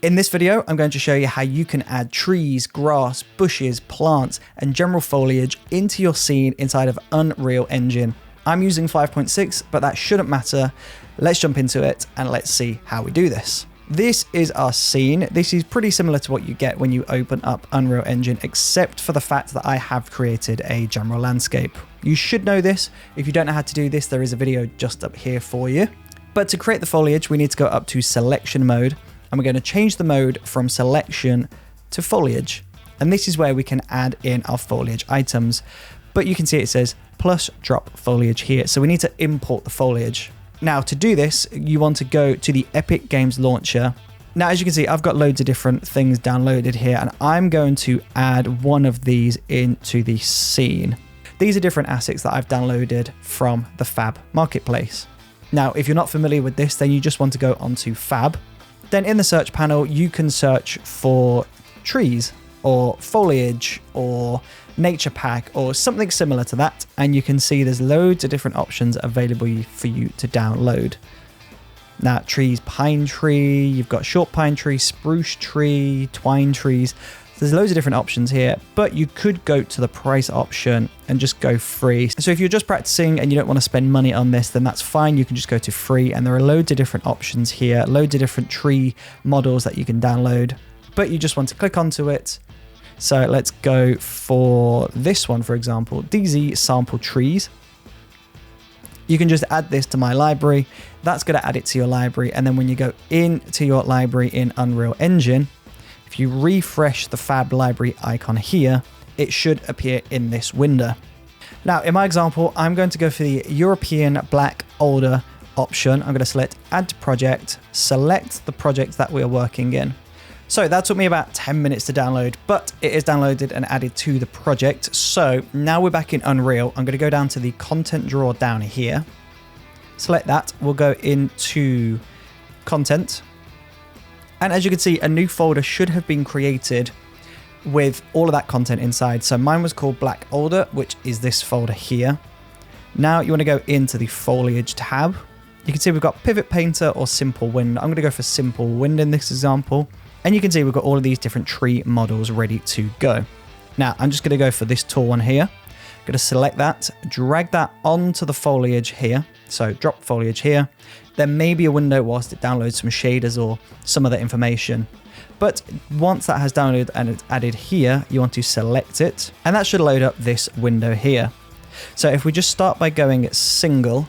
In this video, I'm going to show you how you can add trees, grass, bushes, plants, and general foliage into your scene inside of Unreal Engine. I'm using 5.6, but that shouldn't matter. Let's jump into it and let's see how we do this. This is our scene. This is pretty similar to what you get when you open up Unreal Engine, except for the fact that I have created a general landscape. You should know this. If you don't know how to do this, there is a video just up here for you. But to create the foliage, we need to go up to selection mode. And we're going to change the mode from selection to foliage. And this is where we can add in our foliage items. But you can see it says plus drop foliage here. So we need to import the foliage. Now to do this, you want to go to the Epic Games Launcher. Now, as you can see, I've got loads of different things downloaded here, and I'm going to add one of these into the scene. These are different assets that I've downloaded from the Fab Marketplace. Now, if you're not familiar with this, then you just want to go onto Fab. Then in the search panel, you can search for trees or foliage or nature pack or something similar to that. And you can see there's loads of different options available for you to download. Now, trees, pine tree, you've got short pine tree, spruce tree, twine trees. There's loads of different options here, but you could go to the price option and just go free. So if you're just practicing and you don't want to spend money on this, then that's fine. You can just go to free, and there are loads of different options here, loads of different tree models that you can download, but you just want to click onto it. So let's go for this one, for example, DZ sample trees. You can just add this to my library. That's going to add it to your library. And then when you go into your library in Unreal Engine, if you refresh the Fab library icon here, it should appear in this window. Now, in my example, I'm going to go for the European Black Alder option. I'm going to select Add to Project, select the project that we're working in. So that took me about 10 minutes to download, but it is downloaded and added to the project. So now we're back in Unreal. I'm going to go down to the content drawer down here. Select that. We'll go into content. And as you can see, a new folder should have been created with all of that content inside. So mine was called Black Alder, which is this folder here. Now you want to go into the Foliage tab. You can see we've got Pivot Painter or Simple Wind. I'm going to go for Simple Wind in this example. And you can see we've got all of these different tree models ready to go. Now I'm just going to go for this tall one here. I'm going to select that, drag that onto the foliage here. So drop foliage here. There may be a window whilst it downloads some shaders or some other information. But once that has downloaded and it's added here, you want to select it. And that should load up this window here. So if we just start by going single,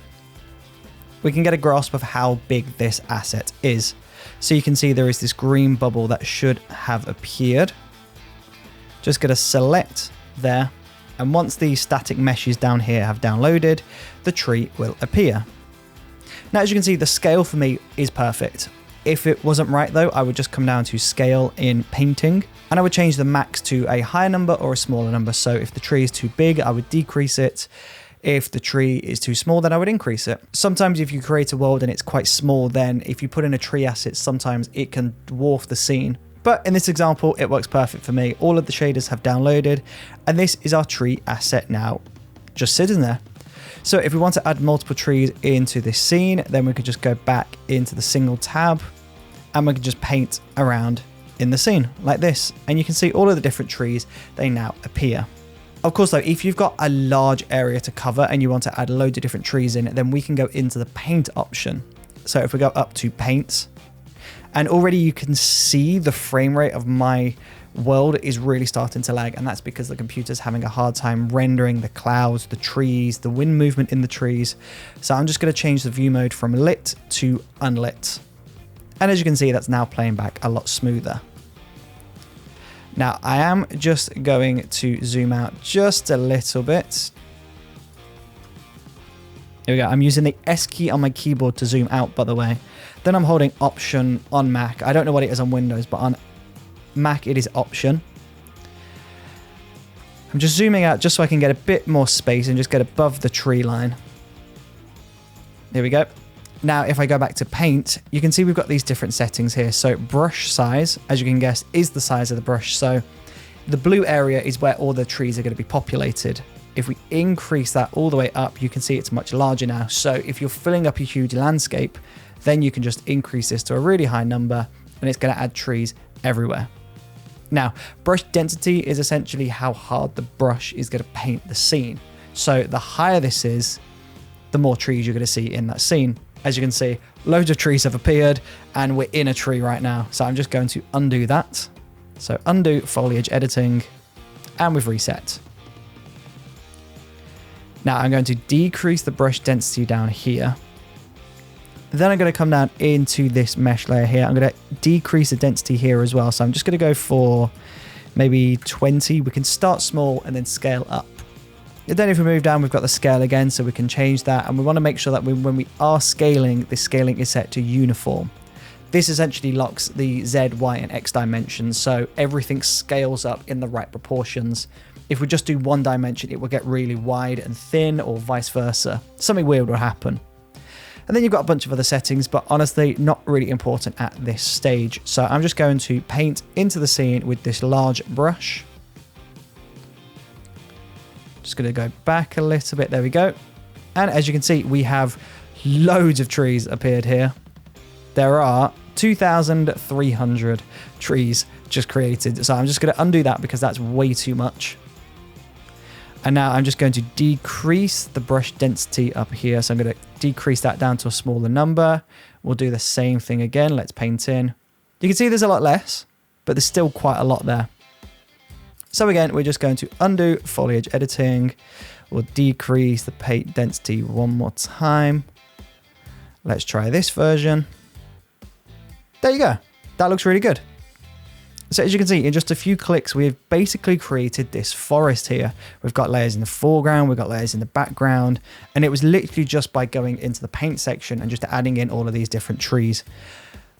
we can get a grasp of how big this asset is. So you can see there is this green bubble that should have appeared. Just going to select there. And once the static meshes down here have downloaded, the tree will appear. Now, as you can see, the scale for me is perfect. If it wasn't right though, I would just come down to scale in painting and I would change the max to a higher number or a smaller number. So if the tree is too big, I would decrease it. If the tree is too small, then I would increase it. Sometimes if you create a world and it's quite small, then if you put in a tree asset, sometimes it can dwarf the scene. But in this example, it works perfect for me. All of the shaders have downloaded, and this is our tree asset now, just sitting there. So if we want to add multiple trees into this scene, then we could just go back into the single tab, and we can just paint around in the scene like this. And you can see all of the different trees, they now appear. Of course, though, if you've got a large area to cover and you want to add loads of different trees in, then we can go into the paint option. So if we go up to paint, and already you can see the frame rate of my world is really starting to lag, and that's because the computer's having a hard time rendering the clouds, the trees, the wind movement in the trees. So I'm just going to change the view mode from lit to unlit. And as you can see, that's now playing back a lot smoother. Now I am just going to zoom out just a little bit. Here we go. I'm using the S key on my keyboard to zoom out, by the way. Then I'm holding Option on Mac. I don't know what it is on Windows, but on Mac it is Option. I'm just zooming out just so I can get a bit more space and just get above the tree line. There we go. Now, if I go back to paint, you can see we've got these different settings here. So brush size, as you can guess, is the size of the brush. So the blue area is where all the trees are going to be populated. If we increase that all the way up, you can see it's much larger now. So if you're filling up a huge landscape, then you can just increase this to a really high number and it's going to add trees everywhere. Now, brush density is essentially how hard the brush is going to paint the scene. So the higher this is, the more trees you're going to see in that scene. As you can see, loads of trees have appeared and we're in a tree right now. So I'm just going to undo that. So undo foliage editing, and we've reset. Now I'm going to decrease the brush density down here. Then I'm going to come down into this mesh layer here. I'm going to decrease the density here as well. So I'm just going to go for maybe 20. We can start small and then scale up. And then if we move down, we've got the scale again, so we can change that. And we want to make sure that when we are scaling, this scaling is set to uniform. This essentially locks the Z, Y, and X dimensions, so everything scales up in the right proportions. If we just do one dimension, it will get really wide and thin, or vice versa. Something weird will happen. And then you've got a bunch of other settings, but honestly, not really important at this stage. So I'm just going to paint into the scene with this large brush. Just going to go back a little bit. There we go. And as you can see, we have loads of trees appeared here. There are 2,300 trees just created. So I'm just going to undo that because that's way too much. And now I'm just going to decrease the brush density up here. So I'm going to decrease that down to a smaller number. We'll do the same thing again. Let's paint in. You can see there's a lot less, but there's still quite a lot there. So again, we're just going to undo foliage editing. We'll decrease the paint density one more time. Let's try this version. There you go. That looks really good. So as you can see, in just a few clicks, we've basically created this forest here. We've got layers in the foreground, we've got layers in the background, and it was literally just by going into the paint section and just adding in all of these different trees.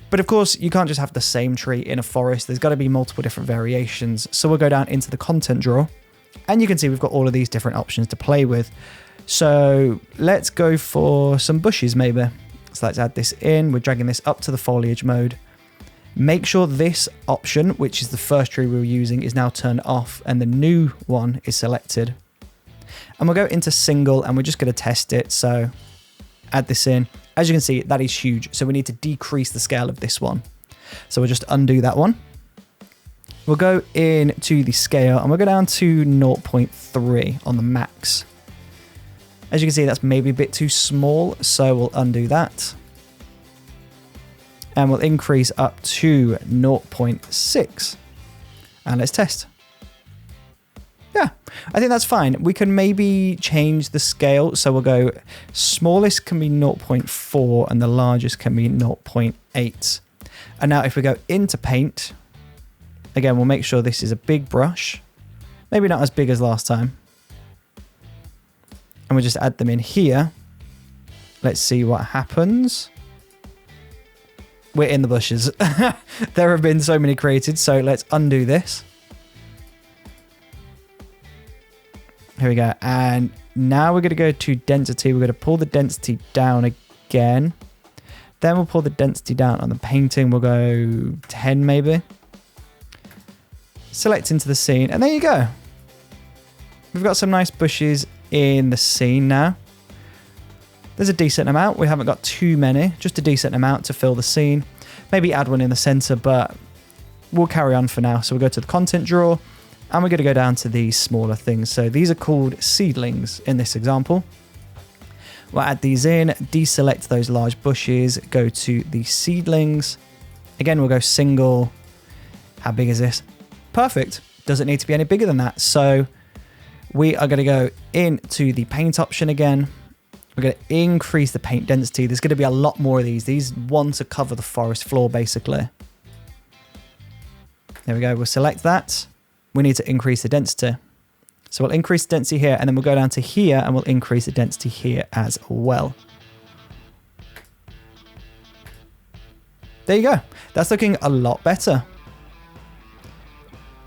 But of course, you can't just have the same tree in a forest. There's got to be multiple different variations. So we'll go down into the content drawer, and you can see we've got all of these different options to play with. So let's go for some bushes maybe. So let's add this in. We're dragging this up to the foliage mode. Make sure this option, which is the first tree we were using, is now turned off and the new one is selected. And we'll go into single and we're just going to test it. So add this in. As you can see, that is huge. So we need to decrease the scale of this one. So we'll just undo that one. We'll go into the scale and we'll go down to 0.3 on the max. As you can see, that's maybe a bit too small. So we'll undo that. And we'll increase up to 0.6. And let's test. Yeah, I think that's fine. We can maybe change the scale. So we'll go smallest can be 0.4 and the largest can be 0.8. And now if we go into paint, again, we'll make sure this is a big brush. Maybe not as big as last time. And we'll just add them in here. Let's see what happens. We're in the bushes. There have been so many created. So let's undo this. Here we go. And now we're going to go to density. We're going to pull the density down again. Then we'll pull the density down on the painting. We'll go 10 maybe. Select into the scene. And there you go. We've got some nice bushes in the scene now. There's a decent amount. We haven't got too many. Just a decent amount to fill the scene. Maybe add one in the center, but we'll carry on for now. So we'll go to the content drawer. And we're going to go down to these smaller things. So these are called seedlings in this example. We'll add these in, deselect those large bushes, go to the seedlings. Again, we'll go single. How big is this? Perfect. Doesn't need to be any bigger than that. So we are going to go into the paint option again. We're going to increase the paint density. There's going to be a lot more of these. These want to cover the forest floor, basically. There we go. We'll select that. We need to increase the density. So we'll increase the density here, and then we'll go down to here, and we'll increase the density here as well. There you go. That's looking a lot better.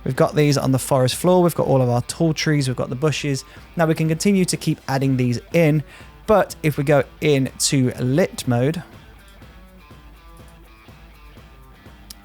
We've got these on the forest floor. We've got all of our tall trees. We've got the bushes. Now we can continue to keep adding these in. But if we go into lit mode,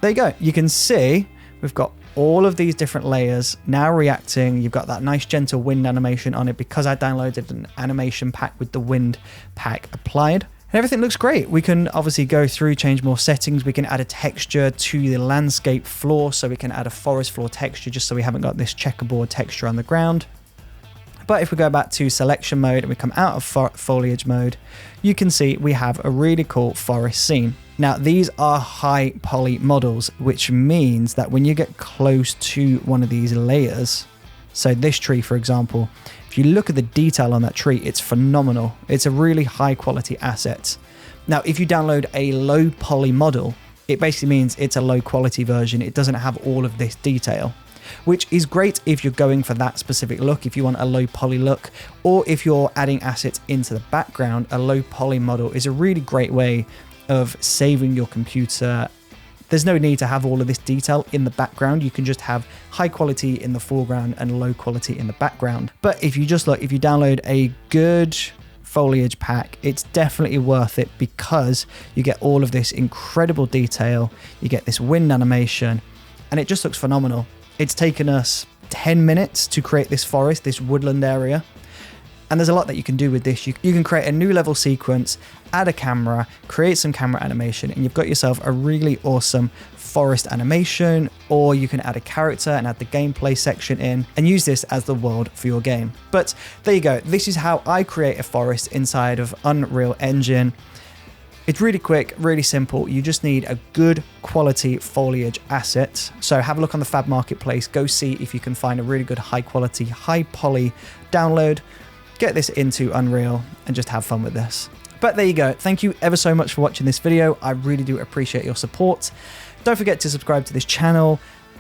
there you go. You can see we've got all of these different layers now reacting. You've got that nice gentle wind animation on it because I downloaded an animation pack with the wind pack applied. And everything looks great. We can obviously go through, change more settings. We can add a texture to the landscape floor, so we can add a forest floor texture just so we haven't got this checkerboard texture on the ground. But if we go back to selection mode and we come out of foliage mode, you can see we have a really cool forest scene. Now, these are high poly models, which means that when you get close to one of these layers, so this tree, for example, if you look at the detail on that tree, it's phenomenal. It's a really high quality asset. Now, if you download a low poly model, it basically means it's a low quality version. It doesn't have all of this detail, which is great if you're going for that specific look, if you want a low poly look, or if you're adding assets into the background. A low poly model is a really great way of saving your computer. There's no need to have all of this detail in the background. You can just have high quality in the foreground and low quality in the background. But if you just look, if you download a good foliage pack, it's definitely worth it because you get all of this incredible detail. You get this wind animation and it just looks phenomenal. It's taken us 10 minutes to create this forest, this woodland area. And there's a lot that you can do with this. You can create a new level sequence, add a camera, create some camera animation, and you've got yourself a really awesome forest animation. Or you can add a character and add the gameplay section in and use this as the world for your game. But there you go. This is how I create a forest inside of Unreal Engine. It's really quick, really simple. You just need a good quality foliage asset. So have a look on the Fab Marketplace. Go see if you can find a really good high quality, high poly download. Get this into Unreal and just have fun with this. But there you go. Thank you ever so much for watching this video. I really do appreciate your support. Don't forget to subscribe to this channel.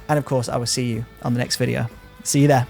And of course, I will see you on the next video. See you there.